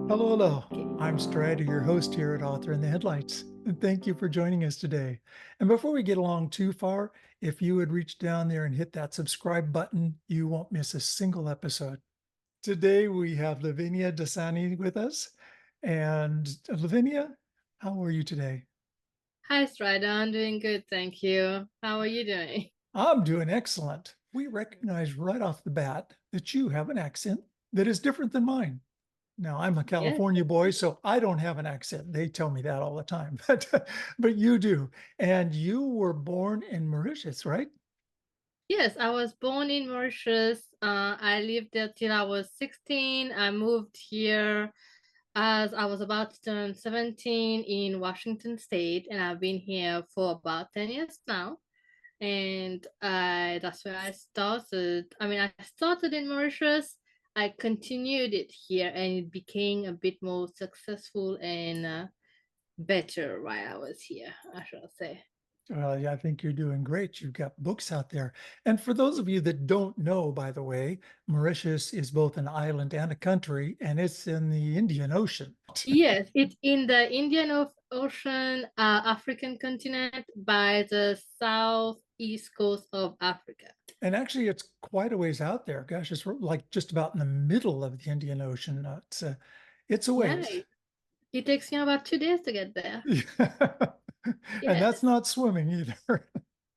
Hello, hello. Okay. I'm Strider, your host here at Author in the Headlights. And thank you for joining us today. And before we get along too far, if you would reach down there and hit that subscribe button, you won't miss a single episode. Today we have Lavinia Dasani with us. And Lavinia, how are you today? Hi, Strider. I'm doing good, thank you. How are you doing? I'm doing excellent. We recognize right off the bat that you have an accent that is different than mine. Now, I'm a Yes, California boy, so I don't have an accent. They tell me that all the time, but you do. And you were born in Mauritius, right? yes. I was born in Mauritius. I lived there till I was 16. I moved here as I was about to turn 17 in Washington State, and I've been here for about 10 years now. And that's where I started. I mean, I started in Mauritius. I continued it here, and it became a bit more successful and better while I was here, I shall say. Well, yeah, I think you're doing great. You've got books out there. And for those of you that don't know, by the way, Mauritius is both an island and a country, and it's in the Indian Ocean. Yes, it's in the Ocean, African continent by the southeast coast of Africa. And actually, it's quite a ways out there. Gosh, it's like just about in the middle of the Indian Ocean. It's a Yeah, ways. it takes me about 2 days to get there. And that's Yes. not swimming either.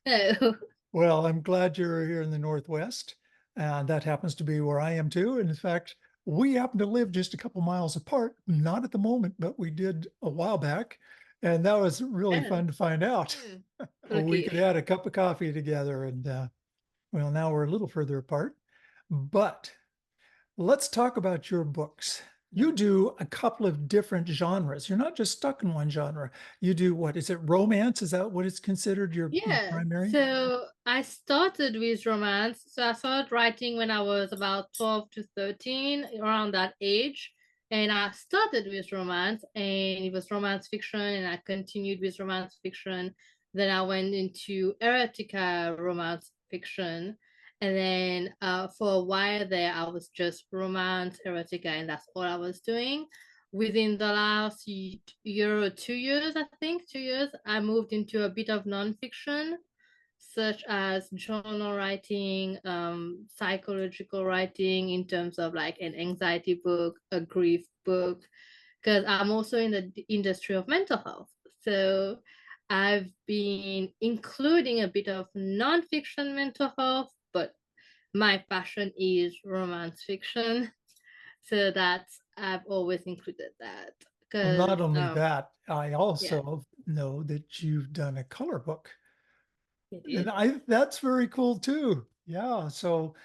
No. Well, I'm glad you're here in the Northwest. And that happens to be where I am too. And in fact, we happen to live just a couple miles apart, not at the moment, but we did a while back. And that was really Yeah. fun to find out. Hmm. We Okay. could have had a cup of coffee together. And well, now we're a little further apart. But let's talk about your books. You do a couple of different genres. You're not just stuck in one genre. You do what? Is it romance? Is that what it's considered your Yeah. primary? So I started with romance. So I started writing when I was about 12 to 13, around that age. And I started with romance, and it was romance fiction, and I continued with romance fiction. Then I went into erotica romance fiction. And then for a while there, I was just romance, erotica, and that's all I was doing. Within the last year or 2 years, I think 2 years, I moved into a bit of nonfiction, such as journal writing, psychological writing in terms of like an anxiety book, a grief book, because I'm also in the industry of mental health. So I've been including a bit of nonfiction mental health, but my passion is romance fiction. So that's I've always included that Well, because not only that, I yeah, also know that you've done a color book. it And is. that's very cool too. Yeah. So,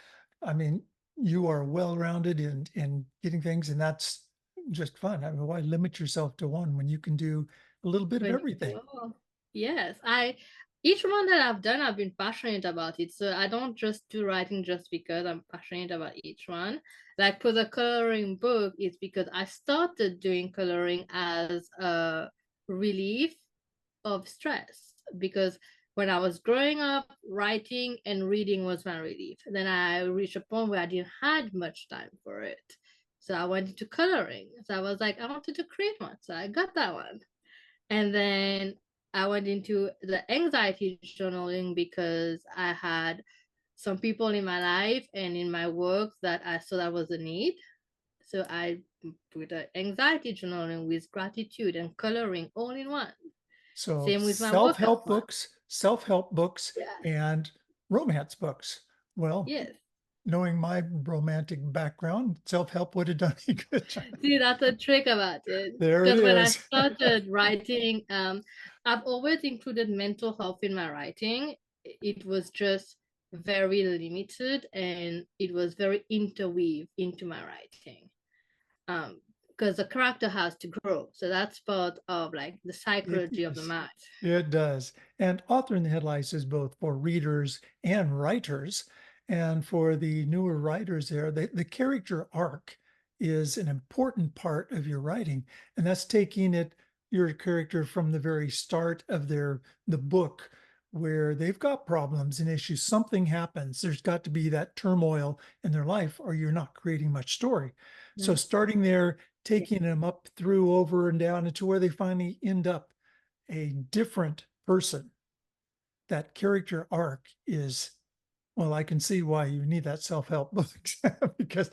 I mean, you are well-rounded in getting things, and that's just fun. I mean, why limit yourself to one when you can do a little bit of When everything? oh, yes, I each one that I've done, I've been passionate about it. So I don't just do writing just because I'm passionate about each one. Like for the coloring book, it's because I started doing coloring as a relief of stress because when I was growing up, writing and reading was my relief. Then I reached a point where I didn't had much time for it. So I went into coloring. So I was like, I wanted to create one. So I got that one. And then I went into the anxiety journaling because I had some people in my life and in my work that I saw that was a need. So I put the anxiety journaling with gratitude and coloring all in one. So Same with my workout one. self-help books, Yeah. and romance books. Well, Yes. knowing my romantic background, self-help would have done a good job. See, that's a trick about it. There it Because when I is. started writing, I've always included mental health in my writing. It was just very limited and it was very interweave into my writing. Because the character has to grow. So that's part of like the It psychology of the is. mind. It does. And Author in the Headlights is both for readers and writers. And for the newer writers there, the character arc is an important part of your writing. And that's taking your character from the very start of the book where they've got problems and issues. Something happens. There's got to be that turmoil in their life, or you're not creating much story. So Mhm. starting there taking them up through, over, and down into where they finally end up a different person. That character arc is, well, I can see why you need that self-help book because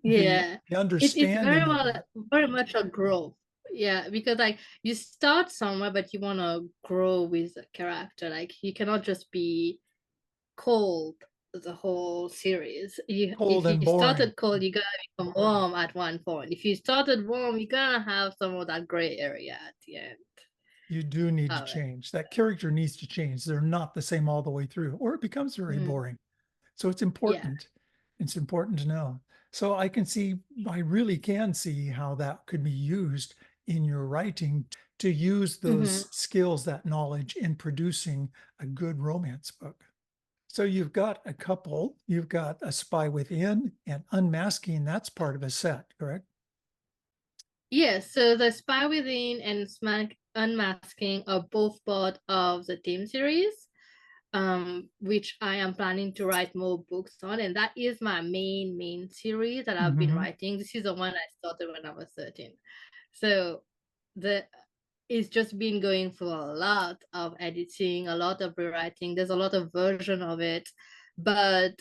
Yeah. the It's understanding very of well, that. very much a growth. Yeah, because like you start somewhere, but you want to grow with the character. Like you cannot just be cold the whole series. You Cold if you and boring. started cold, you gotta become warm at one point. If you started warm, you're gonna have some of that gray area at the end You do need to of it. change. That character needs to change. They're not the same all the way through, or it becomes very Mhm. boring. So it's Yeah. important. It's important to know. So I can see, I really can see how that could be used in your writing to use Hmm. those skills, that knowledge in producing a good romance book. So you've got a couple, you've got A Spy Within and Unmasking. That's part of a set, correct? Yes, so The Spy Within and Smack Unmasking are both part of the team series, which I am planning to write more books on, and that is my main series that I've been Mm-hmm. writing. This is the one I started when I was 13. So the it's just been going through a lot of editing, a lot of rewriting. There's a lot of version of it. But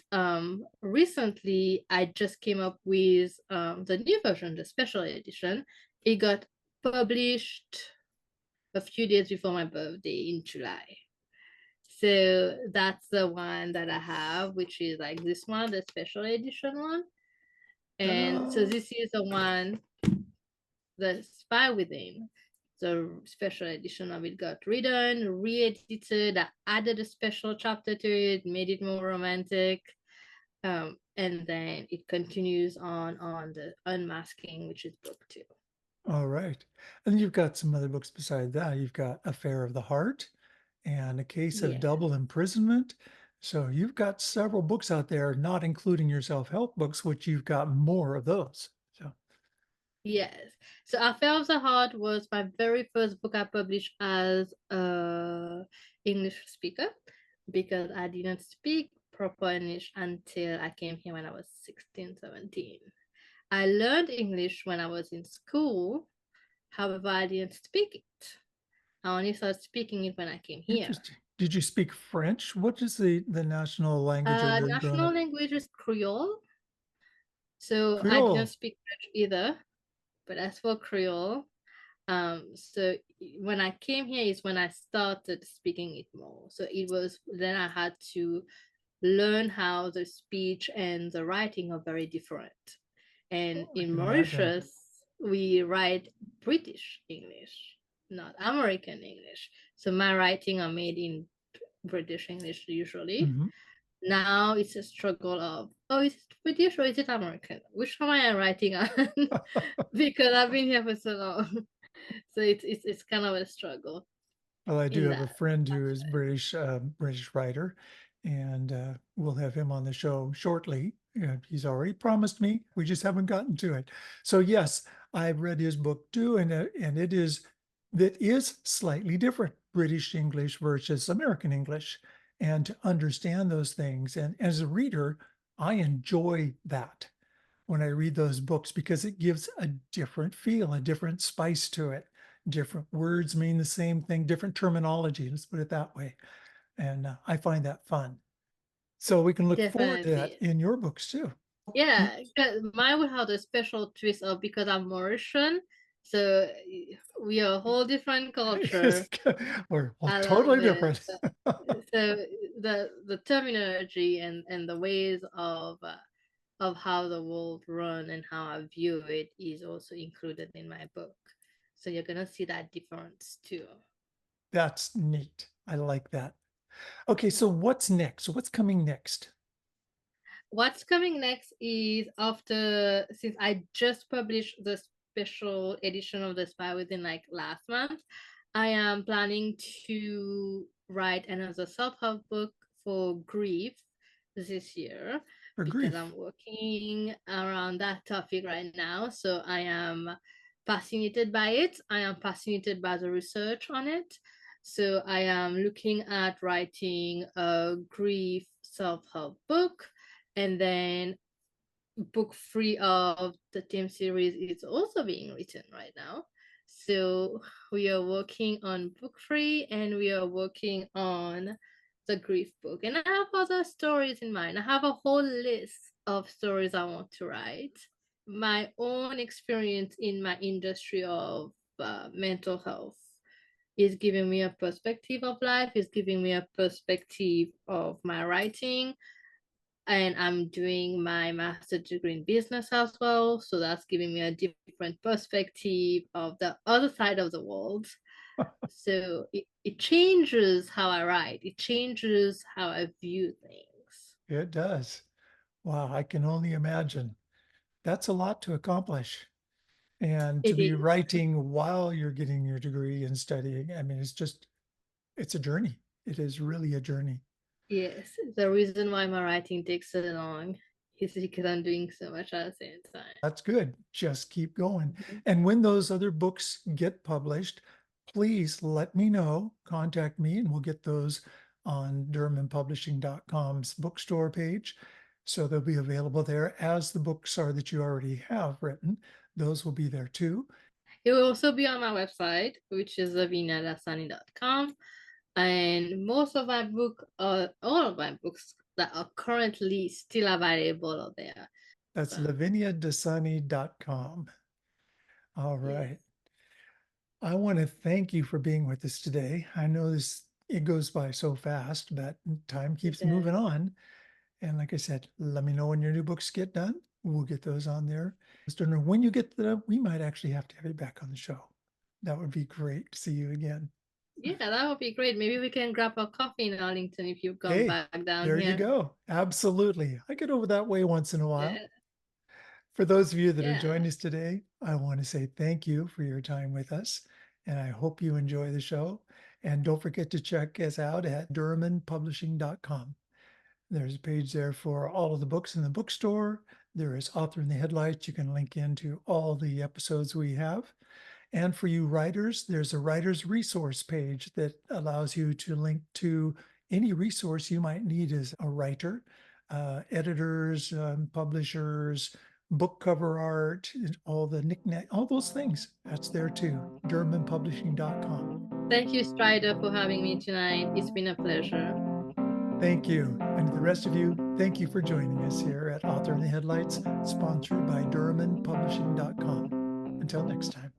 recently I just came up with the new version, the special edition. It got published a few days before my birthday in July. So that's the one that I have, which is like this one, the special edition one. And so Ta-da! this is the one, the Spy Within. The special edition of it got redone, re-edited. I added a special chapter to it, made it more romantic. And then it continues on the Unmasking, which is book two. All right. And you've got some other books beside that. You've got Affair of the Heart and A Case of Yeah. Double Imprisonment. So you've got several books out there, not including your self-help books, which you've got more of those. So Yes. So Affair of the Heart was my very first book I published as a English speaker because I didn't speak proper English until I came here when I was 16, 17. I learned English when I was in school. However, I didn't speak it. I only started speaking it when I came here. interesting. Did you speak French? What is the national language of your growing National up? language is Creole. So I didn't Creole. speak French either. But as for Creole, so when I came here is when I started speaking it more. So it was then I had to learn how the speech and the writing are very different. And I in can imagine. Mauritius, we write British English, not American English. So my writing are made in British English usually. Hmm. Now it's a struggle of, oh, is it British or is it American? Which one am I writing on? Because I've been here for so long. So it's kind of a struggle Well, I do in have a that friend who is aspect. British, British writer, and we'll have him on the show shortly. He's already promised me. We just haven't gotten to it. So yes, I've read his book too, and that is slightly different, British English versus American English, and to understand those things. And as a reader, I enjoy that when I read those books because it gives a different feel, a different spice to it. Different words mean the same thing, different terminology, let's put it that way. And I find that fun. So we can look forward to that Definitely. in your books too. Yeah, 'cause mine would have the special twist of because I'm Mauritian, so we are a whole different culture. We're well, I love totally it. different. So the terminology and the ways of how the world run and how I view it is also included in my book. So you're gonna see that difference too. That's neat. I like that. Okay, so what's next? What's coming next? What's coming next is after, since I just published the special edition of The Spy Within like last month, I am planning to write another self-help book for grief this year For because I'm grief. working around that topic right now. So I am fascinated by it. I am fascinated by the research on it. So I am looking at writing a grief self-help book and then book three of the team series is also being written right now. So we are working on book three and we are working on the grief book. And I have other stories in mind. I have a whole list of stories I want to write. My own experience in my industry of mental health is giving me a perspective of life, is giving me a perspective of my writing, and I'm doing my master's degree in business as well. So that's giving me a different perspective of the other side of the world. So it changes how I write, it changes how I view things. It does. Wow, I can only imagine. That's a lot to accomplish. And to It be is, writing while you're getting your degree and studying, I mean, it's a journey. It is really a journey. yes. The reason why my writing takes so long is because I'm doing so much at the same time. That's good. Just keep going. Mhm. And when those other books get published, please let me know. Contact me and we'll get those on DurhamandPublishing.com's bookstore page. So they'll be available there as the books are that you already have written. Those will be there too. It will also be on my website, which is laviniadasani.com. And most of my book, all of my books that are currently still available are there. That's So, laviniadasani.com. All right. yes, I want to thank you for being with us today. I know it goes by so fast, but time it keeps does. moving on. And like I said, let me know when your new books get done. We'll get those on there. Just don't know when you get them. We might actually have to have you back on the show. That would be great to see you again. Yeah, that would be great. Maybe we can grab a coffee in Arlington if you come Hey, back down there you here. go. Absolutely. I get over that way once in a while. Yeah, For those of you that are yeah. joining us today, I want to say thank you for your time with us. And I hope you enjoy the show. And don't forget to check us out at DurhamandPublishing.com. There's a page there for all of the books in the bookstore. There is Author in the Headlights. You can link into all the episodes we have. And for you writers, there's a writer's resource page that allows you to link to any resource you might need as a writer, editors, publishers, book cover art, all the knickknack, all those things. That's there too. DurhamandPublishing.com. Thank you, Strider, for having me tonight. It's been a pleasure. Thank you. And to the rest of you, thank you for joining us here at Author in the Headlights, sponsored by DurhamandPublishing.com. Until next time.